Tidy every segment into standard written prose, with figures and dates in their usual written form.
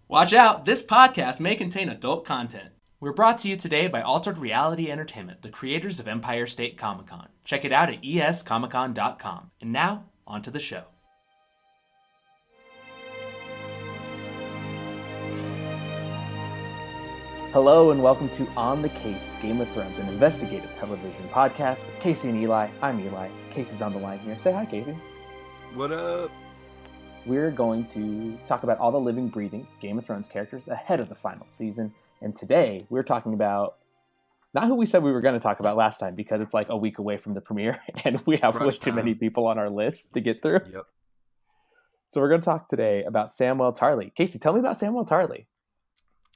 Watch out, this podcast may contain adult content. We're brought to you today by Altered Reality Entertainment, the creators of Empire State Comic Con. Check it out at escomiccon.com. And now, on to the show. Hello and welcome to On the Case, Game of Thrones, an investigative television podcast with Casey and Eli. I'm Eli. Casey's on the line here. Say hi, Casey. What up? We're going to talk about all the living, breathing Game of Thrones characters ahead of the final season. And today, we're talking about not who we said we were going to talk about last time, because it's like a week away from the premiere, and we have way too many people on our list to get through. Yep. So we're going to talk today about Samwell Tarly. Casey, tell me about Samwell Tarly.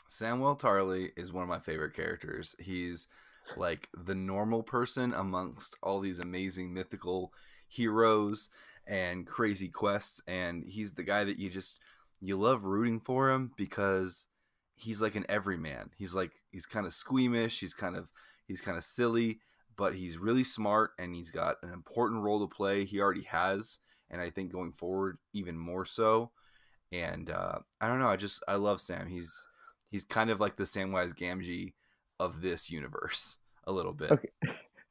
Samwell Tarly is one of my favorite characters. He's like the normal person amongst all these amazing mythical heroes and crazy quests, and he's the guy that you love rooting for him because he's like an everyman. He's kind of squeamish, he's kind of silly, but he's really smart, and he's got an important role to play. He already has, and I think going forward even more so. And I don't know, I love Sam. He's kind of like the Samwise Gamgee of this universe a little bit. Okay.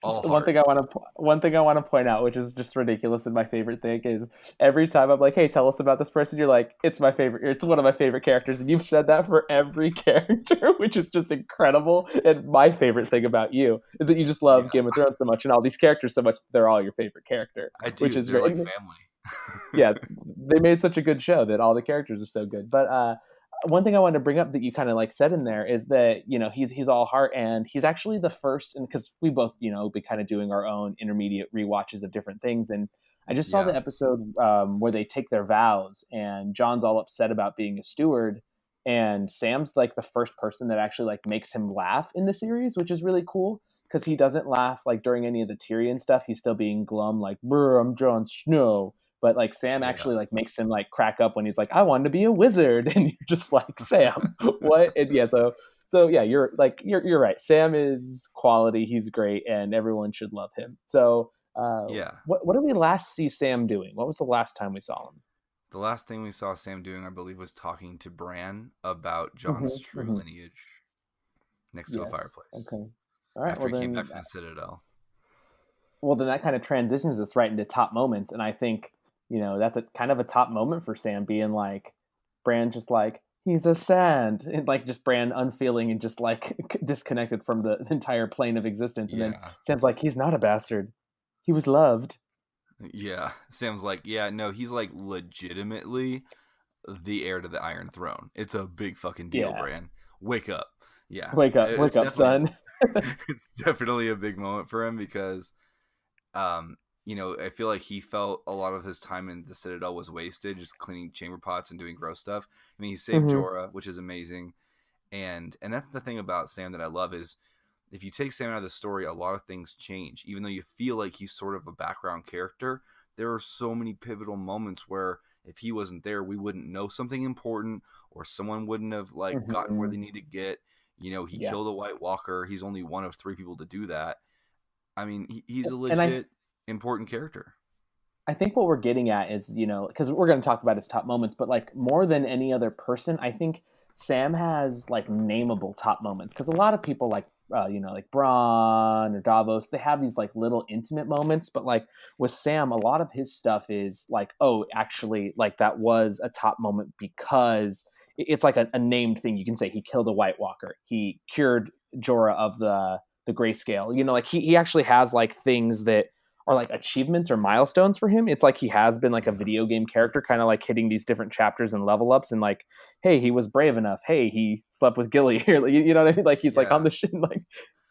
One thing I want to point out, which is just ridiculous, and my favorite thing is every time I'm like, "Hey, tell us about this person," you're like, "It's my favorite. It's one of my favorite characters," and you've said that for every character, which is just incredible. And my favorite thing about you is that you just love Game of Thrones so much and all these characters so much that they're all your favorite character. I do. Which is they're like family. Yeah, they made such a good show that all the characters are so good. But one thing I wanted to bring up that you kind of like said in there is that, you know, he's all heart, and he's actually the first, and because we both, you know, be kind of doing our own intermediate rewatches of different things. And I just saw the episode where they take their vows, and John's all upset about being a steward, and Sam's like the first person that actually like makes him laugh in the series, which is really cool because he doesn't laugh like during any of the Tyrion stuff. He's still being glum, like, "Brr, I'm Jon Snow." But like Sam actually like makes him like crack up when he's like, "I wanted to be a wizard," and you're just like, "Sam, what?" And yeah, so yeah, you're right. Sam is quality. He's great, and everyone should love him. So what did we last see Sam doing? What was the last time we saw him? The last thing we saw Sam doing, I believe, was talking to Bran about Jon's true lineage next to a fireplace. Okay, all right. After he came back from the Citadel. Well, then that kind of transitions us right into top moments, and I think, you know, that's a kind of a top moment for Sam, being like, Bran just like, "He's a sand," and like just Bran unfeeling and just like disconnected from the entire plane of existence. And then Sam's like, "He's not a bastard. He was loved." Yeah. Sam's like, "Yeah, no, he's like legitimately the heir to the Iron Throne. It's a big fucking deal, Bran. Wake up." Yeah. Wake up, son. It's definitely a big moment for him because you know, I feel like he felt a lot of his time in the Citadel was wasted, just cleaning chamber pots and doing gross stuff. I mean, he saved Jorah, which is amazing. And that's the thing about Sam that I love is if you take Sam out of the story, a lot of things change. Even though you feel like he's sort of a background character, there are so many pivotal moments where if he wasn't there, we wouldn't know something important, or someone wouldn't have like gotten where they need to get. You know, he killed a White Walker. He's only one of 3 people to do that. I mean, he's a legit important character. I think what we're getting at is, you know, because we're going to talk about his top moments, but like more than any other person, I think Sam has like nameable top moments, because a lot of people like, you know, like Bronn or Davos, they have these like little intimate moments, but like with Sam, a lot of his stuff is like, oh, actually, like that was a top moment because it's like a named thing. You can say he killed a White Walker, he cured Jorah of the grayscale. You know, like he actually has like things that are like achievements or milestones for him. It's like he has been like a video game character, kind of like hitting these different chapters and level ups, and like, hey, he was brave enough. Hey, he slept with Gilly. You know what I mean? Like he's like on the shit. Like,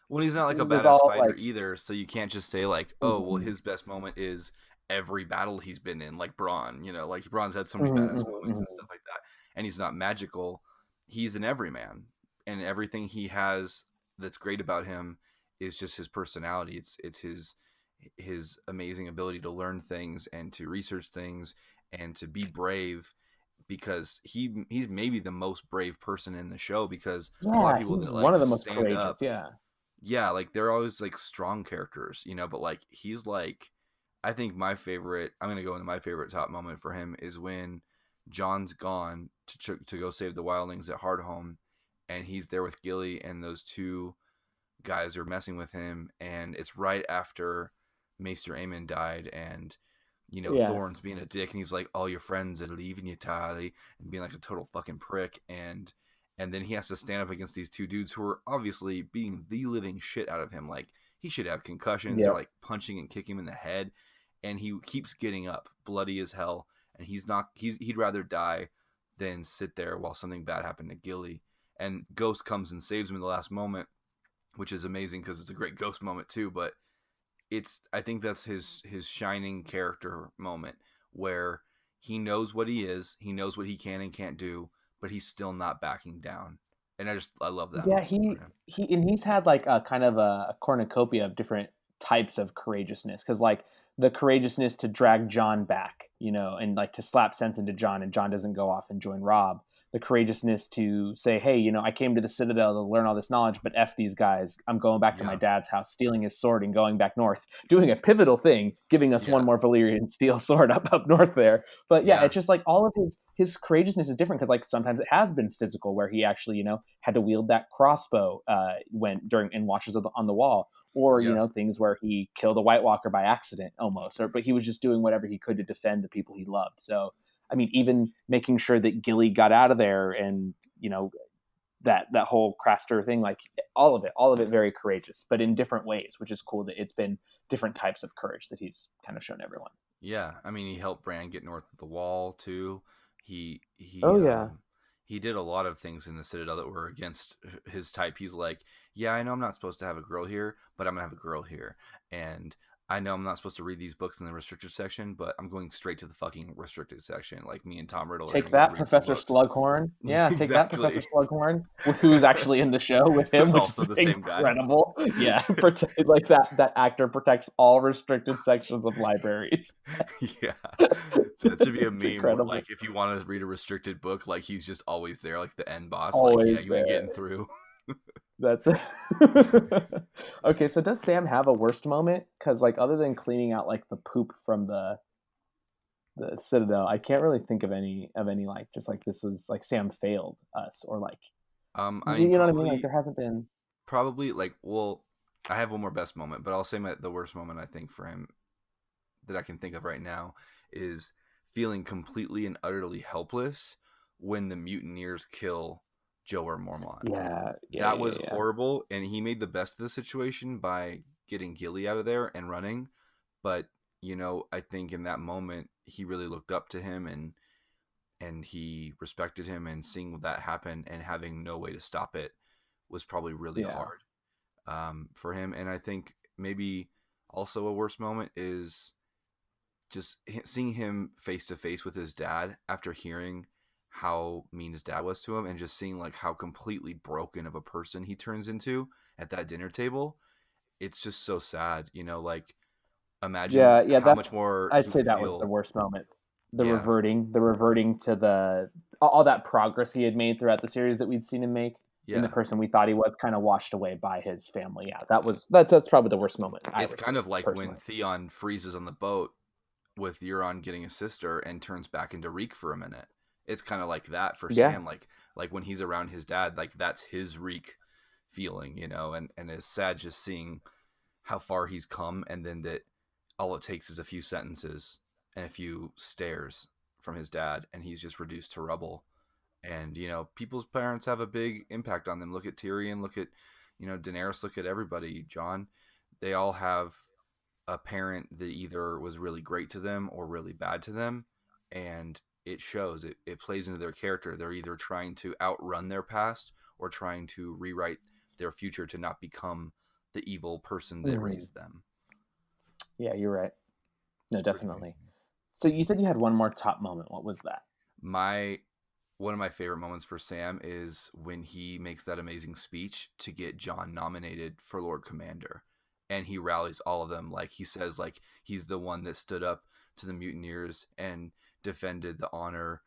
well, he's not like a badass fighter either. So you can't just say like, oh, well, his best moment is every battle he's been in, like Bronn. You know, like Bronn's had so many badass moments and stuff like that. And he's not magical. He's an everyman, and everything he has that's great about him is just his personality. It's his amazing ability to learn things and to research things and to be brave, because he's maybe the most brave person in the show, because a lot of people that like one of the most stand courageous up, like they're always like strong characters, you know, but like he's like, I think I'm gonna go into my favorite top moment for him is when John's gone to go save the wildlings at Hardhome, and he's there with Gilly, and those two guys are messing with him, and it's right after Maester Aemon died, and Yeah. Thorne's being a dick, and he's like, all your friends are leaving you, Tali, and being like a total fucking prick, and then he has to stand up against these two dudes who are obviously beating the living shit out of him. Like, he should have concussions. They're Yeah. like punching and kicking him in the head, and he keeps getting up, bloody as hell, and he'd rather die than sit there while something bad happened to Gilly. And Ghost comes and saves him in the last moment, which is amazing because it's a great Ghost moment too. But I think that's his shining character moment where he knows what he is, he knows what he can and can't do, but he's still not backing down. And I love that Yeah, moment for he him. he and he's had like a kind of a cornucopia of different types of courageousness, because like the courageousness to drag John back, and like to slap sense into John, and John doesn't go off and join Rob. The courageousness to say, hey, I came to the Citadel to learn all this knowledge, but F these guys. I'm going back to my Yeah. dad's house, stealing his sword and going back north, doing a pivotal thing, giving us one Yeah. more Valyrian steel sword up north there. But yeah, Yeah. it's just like all of his courageousness is different, because like sometimes it has been physical, where he actually had to wield that crossbow when during in Watches on the Wall, or Yeah. things where he killed a White Walker by accident almost, but he was just doing whatever he could to defend the people he loved. So I mean, even making sure that Gilly got out of there, and that whole Craster thing, like all of it very courageous, but in different ways, which is cool that it's been different types of courage that he's kind of shown everyone. Yeah. I mean, he helped Bran get north of the wall too. He he Oh yeah. um he did a lot of things in the Citadel that were against his type. He's like, yeah, I know I'm not supposed to have a girl here, but I'm gonna have a girl here, and I know I'm not supposed to read these books in the restricted section, but I'm going straight to the fucking restricted section. Like, me and Tom Riddle are Take gonna go that, read some Professor books. Slughorn. Yeah, take that, Professor Exactly. Slughorn, who's actually in the show with him, Who's which also is the same guy. incredible. Yeah, like that actor protects all restricted sections of libraries. Yeah. So that should be a It's meme where, like, incredible. if you want to read a restricted book, like, he's just always there, like the end boss. Like, yeah, Always you ain't there. getting through. That's okay. So does Sam have a worst moment? Because like other than cleaning out like the poop from the Citadel, I can't really think of any like just like this was like Sam failed us, or like I you mean, know what I mean? Like probably, there hasn't been. like, well, I have one more best moment, but I'll say the worst moment I think for him that I can think of right now is feeling completely and utterly helpless when the mutineers kill Joe Mormont. Yeah, yeah, That yeah, was yeah. horrible, and he made the best of the situation by getting Gilly out of there and running. But I think in that moment he really looked up to him, and he respected him, and seeing that happen and having no way to stop it was probably really Yeah. hard for him. And I think maybe also a worse moment is just seeing him face to face with his dad after hearing how mean his dad was to him, and just seeing like how completely broken of a person he turns into at that dinner table. It's just so sad, like, imagine Yeah, yeah, how much that's more I'd he say would that was the feel. worst moment. Yeah. The reverting to the all that progress he had made throughout the series that we'd seen him make in the Yeah. person we thought he was, kind of washed away by his family. Yeah, that's probably the worst moment, I It's would kind say, of like when personally. Theon freezes on the boat with Euron getting a sister and turns back into Reek for a minute. It's kind of like that for Yeah. Sam. Like when he's around his dad, like that's his Reek feeling, and it's sad just seeing how far he's come, and then that all it takes is a few sentences and a few stares from his dad, and he's just reduced to rubble. And people's parents have a big impact on them. Look at Tyrion, look at Daenerys, look at everybody, John. They all have a parent that either was really great to them or really bad to them, and it shows. It plays into their character. They're either trying to outrun their past or trying to rewrite their future to not become the evil person that Mhm. raised them. Yeah, you're right. It's No, pretty definitely. amazing. So you said you had one more top moment. What was that? My One of my favorite moments for Sam is when he makes that amazing speech to get John nominated for Lord Commander, and he rallies all of them. Like, he says, like, he's the one that stood up to the mutineers and defended the honor,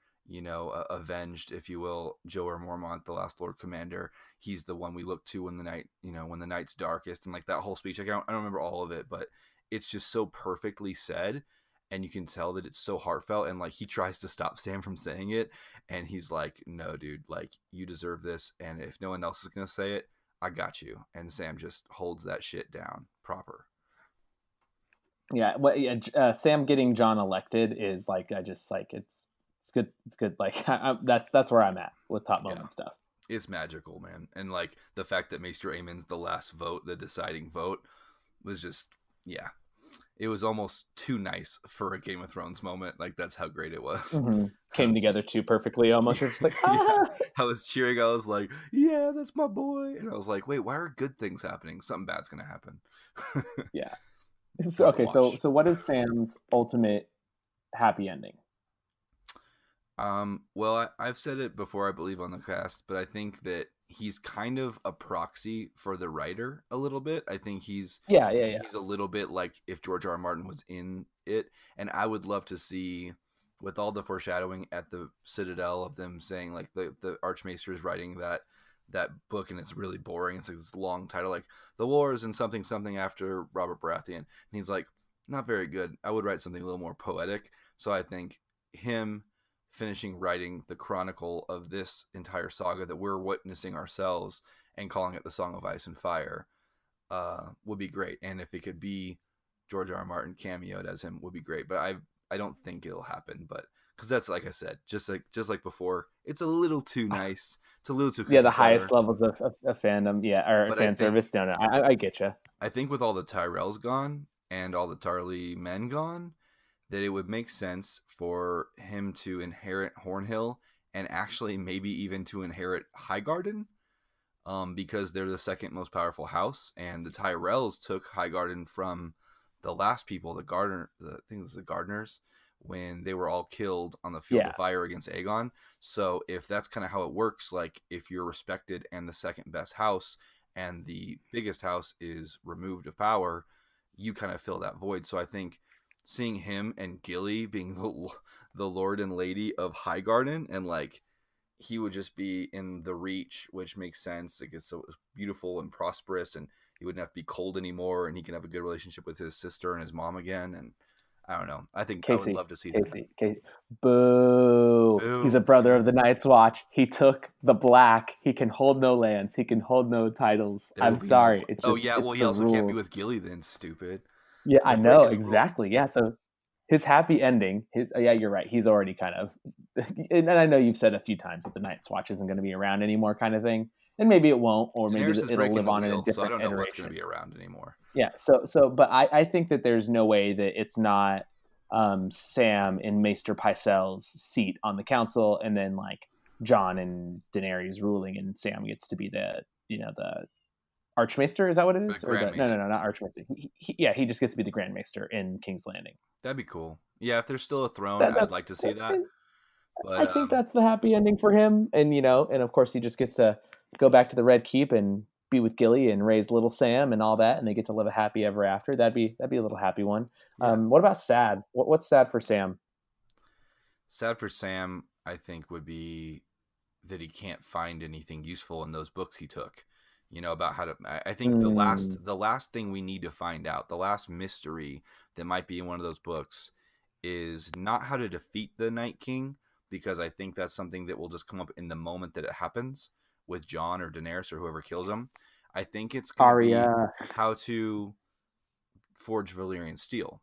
avenged, if you will, Joe Mormont, the last Lord Commander. He's the one we look to when the night, when the night's darkest, and like that whole speech. Like, I don't remember all of it, but it's just so perfectly said. and you can tell that it's so heartfelt, and like he tries to stop Sam from saying it, and he's like, no dude, like you deserve this, and if no one else is gonna say it, I got you. And Sam just holds that shit down proper. Yeah, Sam getting John elected is like I just like it's good. It's good. Like that's where I'm at with top Yeah, moment stuff. it's magical, man. And like the fact that Maester Aemon's the last vote, the deciding vote, was just, yeah, it was almost too nice for a Game of Thrones moment. Like that's how great it was. Mm-hmm. I Came was together just, too perfectly. Almost, you're just like, yeah, ah. I was cheering. I was like, yeah, that's my boy. And I was like, wait, why are good things happening? Something bad's gonna happen. Yeah. So, Worth a okay, so watch. so what is Sam's ultimate happy ending? Well, I've said it before, I believe, on the cast, but I think that he's kind of a proxy for the writer a little bit. I think Yeah, yeah, yeah. he's a little bit like if George R. R. Martin was in it, and I would love to see, with all the foreshadowing at the Citadel of them saying like the Archmaester is writing that book and it's really boring. It's like this long title like the wars and something something after Robert Baratheon, and he's like, not very good. I would write something a little more poetic. So I think him finishing writing the chronicle of this entire saga that we're witnessing ourselves and calling it the Song of Ice and Fire would be great. And if it could be George R. R. Martin cameoed as him, would be great. But I don't think it'll happen. But because that's like I said, just like before, it's a little too nice. It's a little too Yeah, cookie the highest cutter. levels of fandom, yeah, or But I fan think service. No, no, I get you. I think with all the Tyrells gone and all the Tarly men gone, that it would make sense for him to inherit Hornhill and actually maybe even to inherit Highgarden, because they're the second most powerful house, and the Tyrells took Highgarden from the last people, I think it's the Gardeners, when they were all killed on the field Yeah, of fire against Aegon. So if that's kind of how it works, like if you're respected and the second best house and the biggest house is removed of power, you kind of fill that void. So I think seeing him and Gilly being the lord and lady of Highgarden, and like he would just be in the Reach, which makes sense. Like it's so beautiful and prosperous, and he wouldn't have to be cold anymore, and he can have a good relationship with his sister and his mom again. And I don't know. I think I would Casey, love to see that. Casey. Boo! He's a Boo brother of to the Night's Watch. He took the black. He can hold no lands. He can hold no titles. there will I'm be no. sorry. It's Oh just yeah, it's well he the also can't be rules. with Gilly then. Stupid. Yeah, I They're know breaking the rules. exactly. Yeah, so his happy ending. Yeah, you're right. He's already kind of, and I know you've said a few times that the Night's Watch isn't going to be around anymore, kind of thing. And maybe it won't, or maybe Daenerys is it'll breaking live the on in a wheel, so I different don't know what's going to iteration. be around anymore. Yeah. But I think that there's no way that it's not Sam in Maester Pycelle's seat on the council, and then like Jon and Daenerys ruling, and Sam gets to be the Archmaester. Is that what it The is? Or the no, Grandmaster. not Archmaester. He just gets to be the Grand Maester in King's Landing. That'd be cool. Yeah, if there's still a throne, That I'd that's like to see that. I But think that's the happy ending for him, and and of course he just gets to go back to the Red Keep and be with Gilly and raise little Sam and all that, and they get to live a happy ever after. That'd be a little happy one. yeah, What about sad? What's sad for Sam? sad for Sam, I think, would be that he can't find anything useful in those books he took. You know, about how to. I think Mm, the last thing we need to find out, the last mystery that might be in one of those books, is not how to defeat the Night King, because I think that's something that will just come up in the moment that it happens with Jon or Daenerys or whoever kills him. I think it's going to be Arya. how to forge Valyrian steel,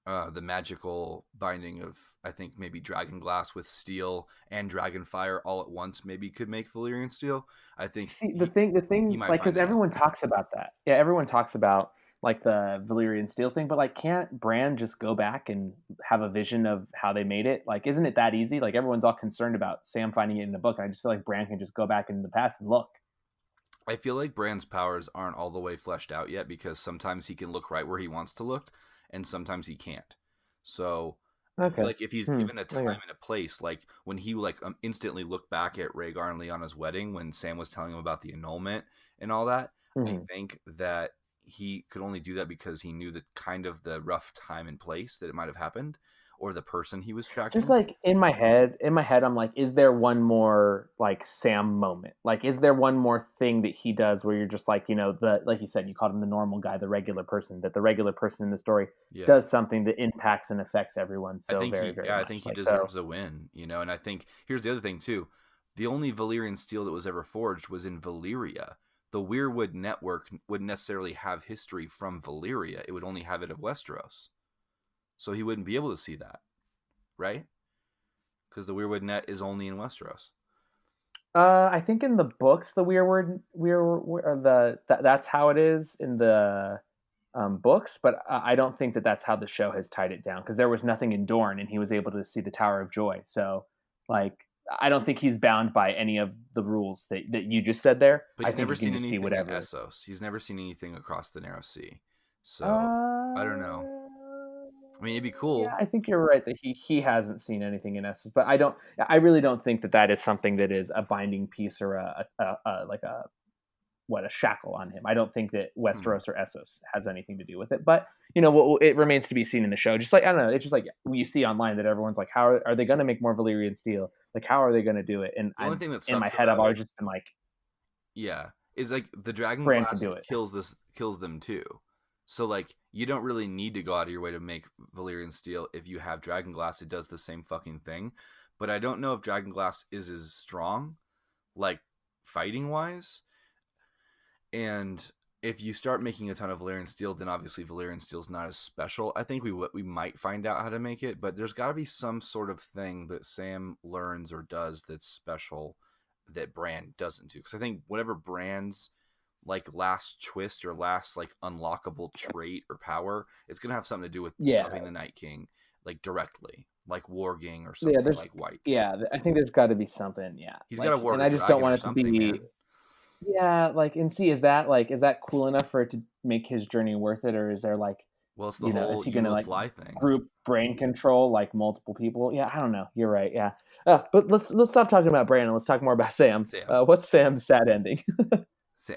the magical binding of, I think, maybe dragon glass with steel and dragon fire all at once maybe could make Valyrian steel. I think See, the he thing, might like, find because it out. everyone talks about that. Yeah, everyone talks about like the Valyrian steel thing, but like, can't Bran just go back and have a vision of how they made it? Like, isn't it that easy? Like, everyone's all concerned about Sam finding it in the book, and I just feel like Bran can just go back in the past and look. I feel like Bran's powers aren't all the way fleshed out yet, because sometimes he can look right where he wants to look and sometimes he can't. So I feel Okay. like if he's Hmm. given a Okay. time and a place, like when he like instantly looked back at Rhaegar and Lyanna's wedding when Sam was telling him about the annulment and all that, I Hmm. think that he could only do that because he knew the kind of the rough time and place that it might have happened. or the person he was tracking. Just like in my head, I'm like, is there one more like Sam moment? Like, is there one more thing that he does where you're just like, like you said, you called him the normal guy, the regular person, that the regular person in the story Yeah. does something that impacts and affects everyone so very, very much. I think he like, deserves a win, and I think here's the other thing too. The only Valyrian steel that was ever forged was in Valyria. The Weirwood network wouldn't necessarily have history from Valyria. It would only have it of Westeros. So he wouldn't be able to see that, right? Because the Weirwood net is only in Westeros. I think in the books, the that's how it is in the books, but I don't think that that's how the show has tied it down because there was nothing in Dorne, and he was able to see the Tower of Joy. So, like, I don't think he's bound by any of the rules that you just said there. But I he's think never he can seen just see anything in whatever. Essos. He's never seen anything across the Narrow Sea. So I don't know. Uh, I mean, it'd be yeah, cool. I think you're right that he hasn't seen anything in Essos, but I really don't think that is something that is a binding piece or a shackle on him. I don't think that Westeros or Essos has anything to do with it, but it remains to be seen in the show. Just like, I don't know, it's just like you see online that everyone's like, how are they going to make more Valyrian steel? Like, how are they going to do it? And The only thing that in my sucks head, I've about always it, just been like, yeah, is like the dragon Bran can glass do it. kills them too. So like you don't really need to go out of your way to make Valyrian steel. If you have dragon glass, it does the same fucking thing. But I don't know if dragon glass is as strong, like fighting wise. And if you start making a ton of Valyrian steel, then obviously Valyrian steel is not as special. I think we might find out how to make it, but there's got to be some sort of thing that Sam learns or does that's special that Bran doesn't do. Because I think whatever Bran's like last twist or last like unlockable trait or power, it's gonna have something to do with stopping the Night King like directly, like warging or something like White. Yeah, I think there's got to be something. Yeah, He's got to warg and a I just don't dragon or want it to something, be. man. Yeah, like, and see, is that cool enough for it to make his journey worth it, or is there like, Well, it's the whole is he you gonna will like fly thing. group brain control like multiple people? Yeah, I don't know. You're right. Yeah, but let's stop talking about Bran and let's talk more about Sam. What's Sam's sad ending?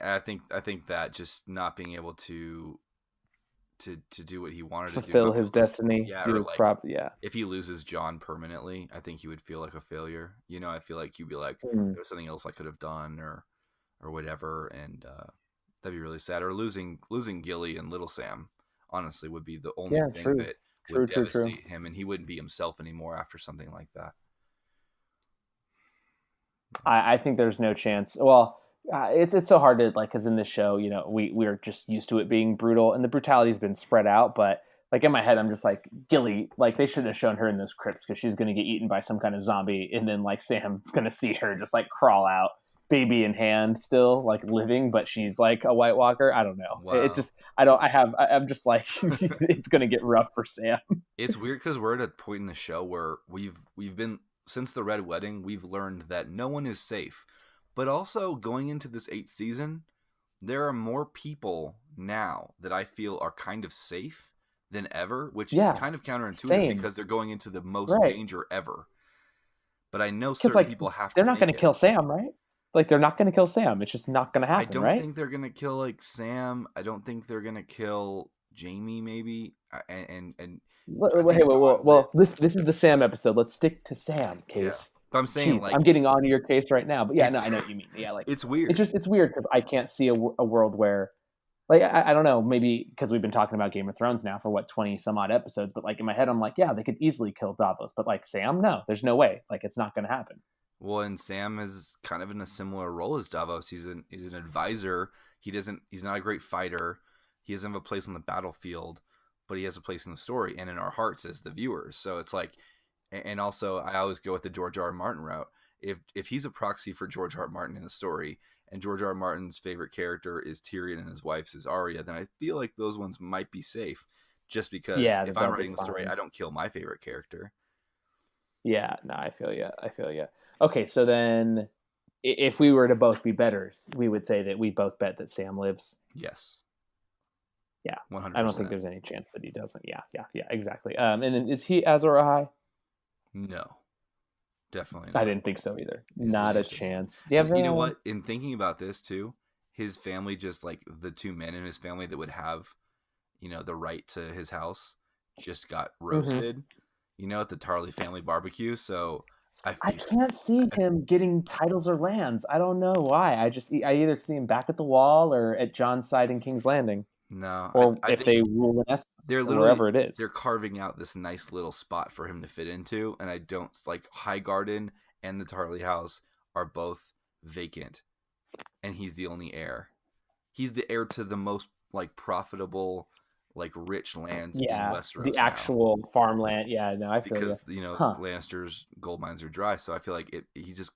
I think that just not being able to do what he wanted fulfill to do, his destiny. yeah, do or his like yeah. if he loses Jon permanently, I think he would feel like a failure. I feel like he'd be like, there's something else I could have done or whatever, and that'd be really sad. Or losing Gilly and Little Sam, honestly, would be the only thing that would devastate him, and he wouldn't be himself anymore after something like that. I think there's no chance. Well, it's so hard to like, because in this show, we're just used to it being brutal, and the brutality's been spread out. But like in my head, I'm just like, Gilly, like they should have shown her in those crypts because she's gonna get eaten by some kind of zombie, and then like Sam's gonna see her just like crawl out, baby in hand, still like living, but she's like a White Walker. I don't know. Wow. It just I'm just like it's gonna get rough for Sam. It's weird because we're at a point in the show where we've been since the Red Wedding, we've learned that no one is safe. But also, going into this 8th season, there are more people now that I feel are kind of safe than ever, which is kind of counterintuitive because they're going into the most danger ever. But I know certain people have to. They're not going to kill Sam, right? Like, they're not going to kill Sam. It's just not going to happen, I don't think they're going to kill, like, Sam. I don't think they're going to kill Jaime, maybe. And well, this is the Sam episode. Let's stick to Sam case. Yeah. But I'm saying, like, I'm getting onto your case right now, but yeah, no, I know what you mean. Yeah, like it's weird. It's weird because I can't see a world where, like, I don't know, maybe because we've been talking about Game of Thrones now for 20 some odd episodes, but like in my head, I'm like, yeah, they could easily kill Davos, but like Sam, no, there's no way. Like, it's not going to happen. Well, and Sam is kind of in a similar role as Davos. He's an advisor. He's not a great fighter. He doesn't have a place on the battlefield, but he has a place in the story and in our hearts as the viewers. So it's like. And also, I always go with the George R. R. Martin route. If he's a proxy for George R. R. Martin in the story, and George R. R. Martin's favorite character is Tyrion and his wife's is Arya, then I feel like those ones might be safe. Just because if I'm writing the story, I don't kill my favorite character. Yeah, no, I feel you. Okay, so then if we were to both be bettors, we would say that we both bet that Sam lives. Yes. Yeah, 100%. I don't think there's any chance that he doesn't. Yeah, exactly. And then is he Azor Ahai? No, definitely not. I didn't think so either. Not a chance. You know what? In thinking about this too, his family, just like the 2 men in his family that would have, the right to his house, just got roasted. at the Tarly family barbecue. So I I feel, can't see him getting titles or lands. I don't know why. I either see him back at the Wall or at John's side in King's Landing, no, or I if they think rule in they're Essos or literally wherever it they're is. carving out this nice little spot for him to fit into, and I don't like High Garden and the Tarly house are both vacant, and he's the only heir. He's the heir to the most like profitable, like rich lands in Yeah, the Westeros now actual farmland. Yeah, no, I feel you. because Huh. Lannister's gold mines are dry. So I feel like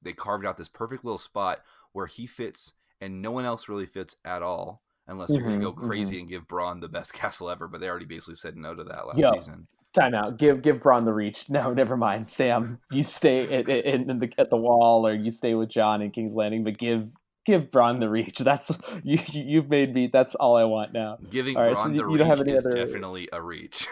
they carved out this perfect little spot where he fits, and no one else really fits at all. Unless you're gonna go Hmm. crazy and give Braun the best castle ever, but they already basically said no to that last Yo, season. time out. Give Braun the reach. No, never mind. Sam, you stay at the Wall, or you stay with John in King's Landing, but give Braun the reach. That's you've made me. That's all I want now. Giving All right, so Braun the you don't have reach any is other. definitely a reach.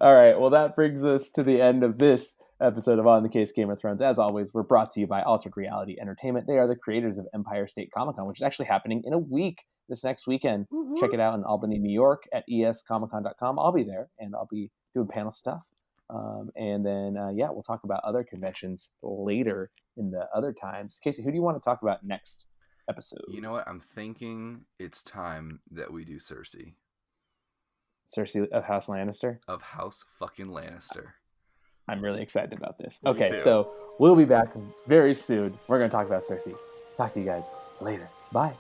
All right. Well, that brings us to the end of this episode of On the Case Game of Thrones. As always, we're brought to you by Altered Reality Entertainment. They are the creators of Empire State Comic Con, which is actually happening in a week this next weekend. Check it out in Albany, New York at escomiccon.com. I'll be there and I'll be doing panel stuff. And then, yeah, we'll talk about other conventions later in the other times. Casey, who do you want to talk about next episode? You know what? I'm thinking it's time that we do Cersei Cersei of House Lannister. of House fucking Lannister. I'm really excited about this. Me Okay, too. so we'll be back very soon. We're going to talk about Cersei. Talk to you guys later. Bye.